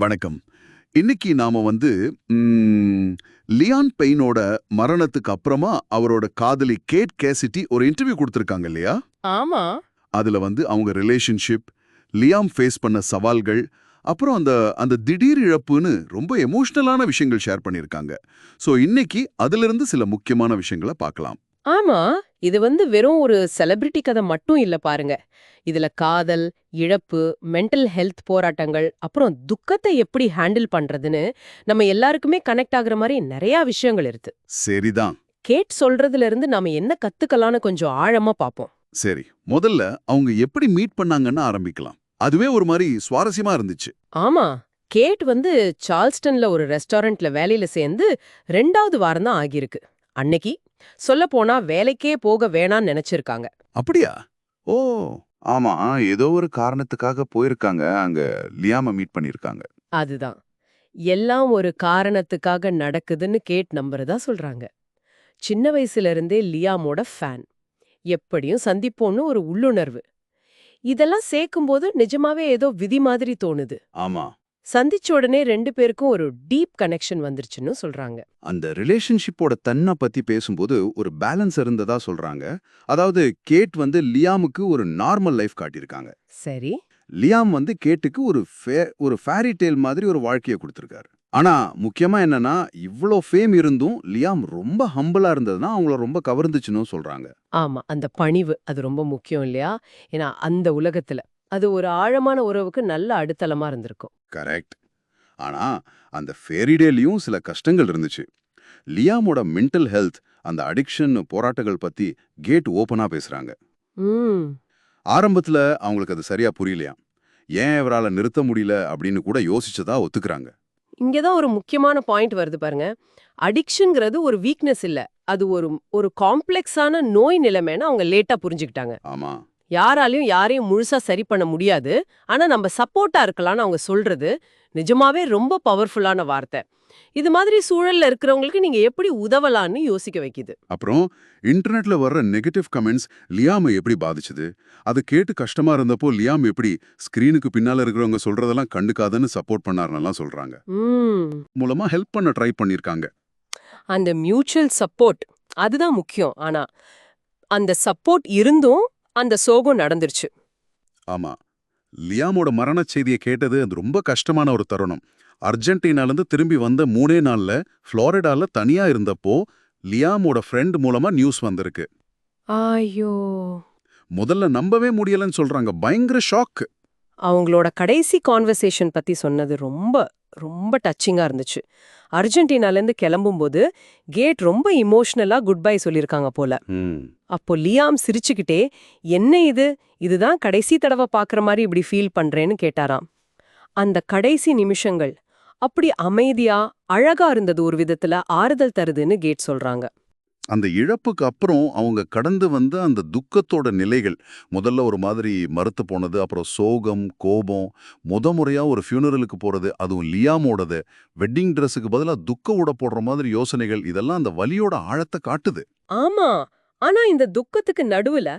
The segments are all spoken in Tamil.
வணக்கம். இன்னைக்கு நாம லியான் பெயினோட மரணத்துக்கு அப்புறமா அவரோட காதலி கேட் கேசிட்டி ஒரு இன்டர்வியூ கொடுத்திருக்காங்க இல்லையா? ஆமா. அதுல அவங்க ரிலேஷன்ஷிப், லியாம் ஃபேஸ் பண்ண சவால்கள், அப்புறம் அந்த அந்த திடீர் இழப்புன்னு ரொம்ப எமோஷனலான விஷயங்கள் ஷேர் பண்ணியிருக்காங்க. சோ இன்னைக்கு அதிலிருந்து சில முக்கியமான விஷயங்களை பார்க்கலாம். ஆமா. இது வெறும் ஒரு செலிபிரிட்டி கதை மட்டும் இல்ல பாருங்க. இதுல காதல், இழப்பு, மென்டல் ஹெல்த் போராட்டங்கள், அப்புறம் துக்கத்தை எப்படி ஹேண்டில் பண்றதுன்னு நம்ம எல்லாருக்குமே கனெக்ட் ஆகுற மாதிரி நிறைய விஷயங்கள் இருக்கு. சரிதான். கேட் சொல்றதுல இருந்து நாம என்ன கத்துக்கலாம்னு கொஞ்சம் ஆழமா பாப்போம். சரி, முதல்ல அவங்க எப்படி மீட் பண்ணாங்கன்னு ஆரம்பிக்கலாம். அதுவே ஒரு மாதிரி சுவாரஸ்யமா இருந்துச்சு. ஆமா. கேட் சார்ல்ஸ்டன்ல ஒரு ரெஸ்டாரண்ட்ல வேலையில சேர்ந்து 2வது வாரம் தான் ஆகியிருக்கு. அன்னைக்கு சொல்லப்போனா வேலைக்கே போக வேணான்னு நினைச்சிருக்காங்க. அப்படியா? ஓ. ஆமா, ஏதோ ஒரு காரணத்துக்காக போயிருக்காங்க. அங்க லியாம மீட் பண்ணிருக்காங்க. அதுதான். எல்லாம் ஒரு காரணத்துக்காக நடக்குதுன்னு கேட் நம்புறதா சொல்றாங்க. சின்ன வயசுல இருந்தே லியாமோட ஃபேன். எப்படியும் சந்திப்போம்னு ஒரு உள்ளுணர்வு. இதெல்லாம் சேர்க்கும்போது நிஜமாவே ஏதோ விதி மாதிரி தோணுது. ஆமா, சந்திச்ச உடனே 2 பேருக்கும் ஒரு டீப் கனெக்ஷன் வந்துருச்சுன்னு சொல்றாங்க. அந்த ரிலேஷன்ஷிப்போட தன்னை பத்தி பேசும்போது ஒரு பேலன்ஸ் இருந்ததா சொல்றாங்க. அதாவது கேட் லியாமுக்கு ஒரு நார்மல் லைஃப் காட்டியிருக்காங்க. சரி. லியாம் கேட்டுக்கு ஒரு ஃபேரி டேல் மாதிரி ஒரு வாழ்க்கையை கொடுத்திருக்காரு. ஆனா முக்கியமா என்னன்னா, இவ்ளோ ஃபேம் இருந்தும் லியாம் ரொம்ப ஹம்பிளா இருந்ததுன்னா அவங்கள ரொம்ப கவர்ந்துச்சுன்னு சொல்றாங்க. ஆமா. அந்த பணிவு அது ரொம்ப முக்கியம் இல்லையா? ஏன்னா அந்த உலகத்துல அது ஒரு ஆழமான உறவுக்கு நல்ல அடித்தளமா இருந்திருக்கும். கரெக்ட். ஆனா அந்த ஃபேரிடேலையும் சில கஷ்டங்கள் இருந்துச்சு. லியாமோட மென்டல் ஹெல்த், அந்த அடிக்ஷன் போராட்டங்கள் பத்தி கேட் ஓபனா பேசுறாங்க. ம். ஆரம்பத்துல அவங்களுக்கு அது சரியா புரியலையாம். ஏன் இவரால நிறுத்த முடியல அப்படின்னு கூட யோசிச்சதா ஒத்துக்கிறாங்க. இங்கதான் ஒரு முக்கியமான பாயிண்ட் வருது பாருங்க. அடிக்ஷன்ங்கிறது ஒரு வீக்னஸ் இல்ல. அது ஒரு ஒரு காம்ப்ளெக்ஸான நோய் நிலைமைன்னு அவங்க லேட்டா புரிஞ்சுக்கிட்டாங்க. ஆமா, யாராலையும் யாரையும் முழுசா சரி பண்ண முடியாது. ஆனா நம்ம சப்போர்ட்டா இருக்கலாம்னு அவங்க சொல்றது நிஜமாவே ரொம்ப பவர்ஃபுல்லான வார்த்தை. இது மாதிரி சூழல்ல இருக்கிறவங்களுக்கு நீங்க எப்படி உதவலான்னு யோசிக்க வைக்குது. அப்புறம் இன்டர்நெட்ல வர்ற நெகட்டிவ் கமெண்ட்ஸ் லியாமை எப்படி பாதிச்சுது, அது கேட்டு கஷ்டமா இருந்தப்போ லியாம் எப்படி ஸ்கிரீனுக்கு பின்னால இருக்கிறவங்க சொல்றதெல்லாம் கண்டுக்காதன்னு சப்போர்ட் பண்ணாருன்னெல்லாம் சொல்றாங்க. ம். மூலமா ஹெல்ப் பண்ண ட்ரை பண்ணிருக்காங்க. அந்த மியூச்சுவல் சப்போர்ட் அதுதான் முக்கியம். ஆனா அந்த சப்போர்ட் இருந்தும் அந்த சோகம் நடந்துருச்சு. ஆமா, லியாமோட மரணச் செய்தியை கேட்டது அது ரொம்ப கஷ்டமான ஒரு தருணம். அர்ஜென்டினாலேருந்து திரும்பி வந்த 3 நாள்ல ஃப்ளோரிடால தனியா இருந்தப்போ லியாமோட ஃப்ரெண்ட் மூலமா நியூஸ் வந்திருக்கு. ஐயோ. முதல்ல நம்பவே முடியலன்னு சொல்றாங்க. பயங்கர ஷாக். அவங்களோட கடைசி கான்வர்சேஷன் பத்தி சொன்னது ரொம்ப ரொம்ப டச்சிங்கா இருந்துச்சு. அர்ஜென்டினாலேருந்து கிளம்பும்போது கேட் ரொம்ப இமோஷனலா குட் பை சொல்லியிருக்காங்க போல. அப்போ லியாம் சிரிச்சுக்கிட்டே, என்ன இது, இதுதான் கடைசி தடவை பாக்குற மாதிரி இப்படி ஃபீல் பண்றேன்னு கேட்டாராம். அந்த கடைசி நிமிஷங்கள் அப்படி அமைதியா அழகா இருந்தது, ஒரு விதத்துல ஆறுதல் தருதுன்னு கேட் சொல்றாங்க. அந்த இழப்புக்கு அப்புறம் அவங்க கடந்து வந்த அந்த துக்கத்தோட நிலைகள், முதல்ல ஒரு மாதிரி மறுத்து போனது, அப்புறம் சோகம், கோபம், முறையா ஒரு ஃபியூனரலுக்கு போறது, அதுவும் லியாமோடது, வெட்டிங் ட்ரெஸ்ஸுக்கு பதிலா துக்க உட போடுற மாதிரி யோசனைகள், இதெல்லாம் அந்த வலியோட ஆழத்தை காட்டுது. ஆமா. ஆனா இந்த துக்கத்துக்கு நடுவுல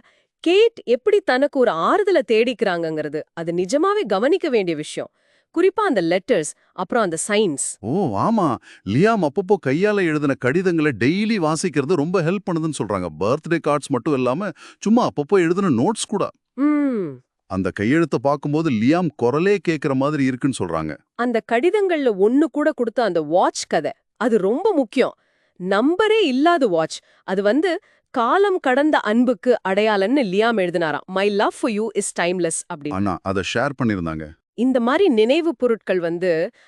கேட் எப்படி தனக்கு ஒரு ஆறுதலை தேடிக்கிறாங்கங்கிறது அது நிஜமாவே கவனிக்க வேண்டிய விஷயம். குறிப்பா அந்த லெட்டர்ஸ், அப்புறம் அந்த சைன்ஸ். ஓ ஆமா, லியாம் அப்பப்போ கையால எழுதின கடிதங்களை டெய்லி வாசிக்கிறது ரொம்ப ஹெல்ப் பண்ணுதுன்னு சொல்றாங்க. பர்த்டே கார்ட்ஸ் மட்டும் இல்லாம சும்மா அப்பப்போ எழுதின நோட்ஸ் கூட. ம். அந்த கையெழுத்தை பார்க்கும்போது லியாம் குரலே கேட்கிற மாதிரி இருக்குன்னு சொல்றாங்க. அந்த கடிதங்கள்ல ஒண்ணு கூட கொடுத்த அந்த வாட்ச் கதை அது ரொம்ப முக்கியம். நம்பரே இல்லாத வாட்ச். அது காலம் கடந்த அன்புக்கு அடையாளன்னு லியாம் எழுதினாராம். My love for you is timeless அப்படின்னு. ஆனா அதை ஷேர் பண்ணிருந்தாங்க. இந்த மாதிரி நினைவு பொருட்கள்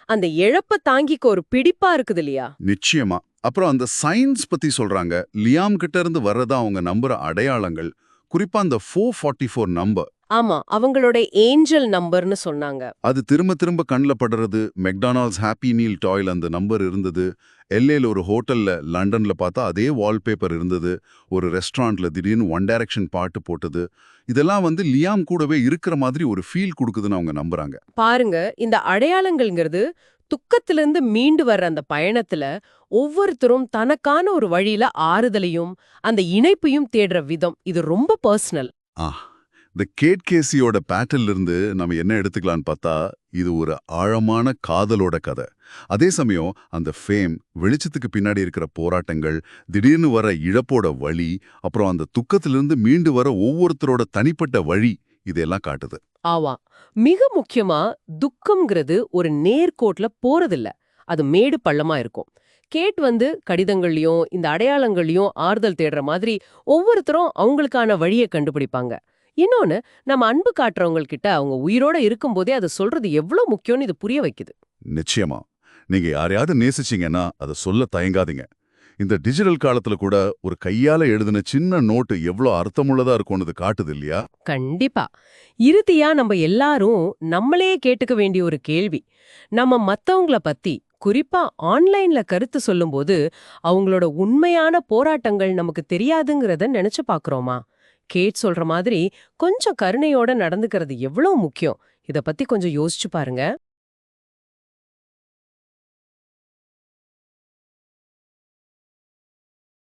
அந்த இழப்ப தாங்கிக்க ஒரு பிடிப்பா இருக்குது இல்லையா? நிச்சயமா. அப்புறம் அந்த சயின்ஸ் பத்தி சொல்றாங்க. லியாம் கிட்ட இருந்து வர்றதா அவங்க நம்புற அடையாளங்கள், குறிப்பா அந்த 444 நம்பர். ஆமா, அவங்களோட ஏஞ்சல் நம்பர்னு சொன்னாங்க. அது திரும்ப திரும்ப கண்ல படுறது. மெக்டானல்ட்ஸ் ஹாப்பி மீல் டாய்ல அந்த நம்பர் இருந்தது. எல்ஏல ஒரு ஹோட்டல்ல லண்டன்ல பார்த்தா அதே வால்பேப்பர் இருந்தது. ஒரு ரெஸ்டாரண்ட்ல திடீர்னு ஒன் டைரக்ஷன் பாட்டு போட்டது. இதெல்லாம் லியாம் கூடவே இருக்கிற மாதிரி ஒரு ஃபீல் கொடுக்குதுன்னு அவங்க நம்புறாங்க. பாருங்க, இந்த அடையாளங்கள்ங்கிறது துக்கத்திலிருந்து மீண்டு வர்ற அந்த பயணத்துல ஒவ்வொருத்தரும் தனக்கான ஒரு வழியில ஆறுதலையும் அந்த இணைப்பையும் தேடுற விதம் இது ரொம்ப பர்சனல். ஆ, இந்த கேட் கேசியோட பேட்டில் இருந்து நம்ம என்ன எடுத்துக்கலாம்னு பார்த்தா இது ஒரு ஆழமான காதலோட கதை. அதே சமயம் அந்த ஃபேம், வெளிச்சத்துக்கு பின்னாடி இருக்கிற போராட்டங்கள், திடீர்னு வர இழப்போட வலி, அப்புறம் அந்த துக்கத்திலிருந்து மீண்டு வர ஒவ்வொருத்தரோட தனிப்பட்ட வழி, இதெல்லாம் காட்டுது. ஆவா. மிக முக்கியமா துக்கம்ங்கிறது ஒரு நேர்கோட்ல போறதில்ல. அது மேடு பள்ளமா இருக்கும். கேட் கடிதங்கள்லயும் இந்த அடையாளங்கள்லயும் ஆறுதல் தேடுற மாதிரி ஒவ்வொருத்தரும் அவங்களுக்கான வழியை கண்டுபிடிப்பாங்க. இன்னொன்னு, நம்ம அன்பு காட்டுறவங்க கிட்ட அவங்க உயிரோட இருக்கும்போதே அது சொல்றது எவ்வளவு முக்கியம்னு இது புரிய வைக்குது. நிச்சயமா. நீங்க யாரையாவது நேசிச்சீங்கன்னா அதை சொல்ல தயங்காதீங்க. இந்த டிஜிட்டல் காலத்துல கூட ஒரு கையால எழுதின சின்ன நோட்டு எவ்வளோ அர்த்தமுள்ளதா இருக்கும்னு காட்டுது இல்லையா? கண்டிப்பா. இறுதியா நம்ம எல்லாரும் நம்மளே கேட்டுக்க வேண்டிய ஒரு கேள்வி. நம்ம மத்தவங்கள பத்தி, குறிப்பா ஆன்லைன்ல கருத்து சொல்லும்போது அவங்களோட உண்மையான போராட்டங்கள் நமக்கு தெரியாதுங்கிறத நினைச்சு பாக்குறோமா? கேட் சொல்ற மாதிரி கொஞ்சம் கருணையோட நடந்துக்கிறது எவ்வளவு முக்கியம். இத பத்தி கொஞ்சம் யோசிச்சு பாருங்க.